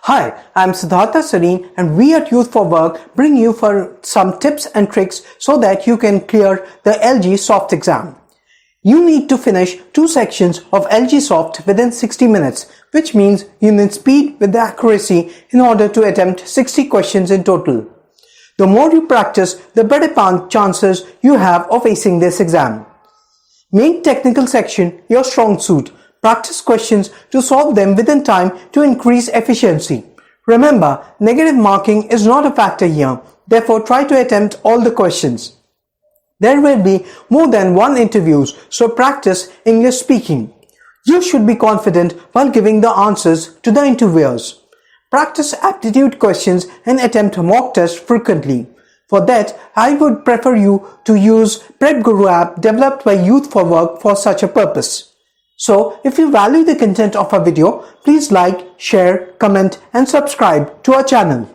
Hi, I'm Siddhartha Sareen and we at Youth for Work bring you for some tips and tricks so that you can clear the LG Soft exam. You need to finish 2 sections of LG Soft within 60 minutes, which means you need speed with accuracy in order to attempt 60 questions in total. The more you practice, the better chances you have of acing this exam. Make technical section your strong suit. Practice questions to solve them within time to increase efficiency. Remember, negative marking is not a factor here. Therefore, try to attempt all the questions. There will be more than one interviews, so practice English speaking. You should be confident while giving the answers to the interviewers. Practice aptitude questions and attempt mock tests frequently. For that, I would prefer you to use Prep Guru app developed by Youth for Work for such a purpose. So, if you value the content of our video, please like, share, comment and subscribe to our channel.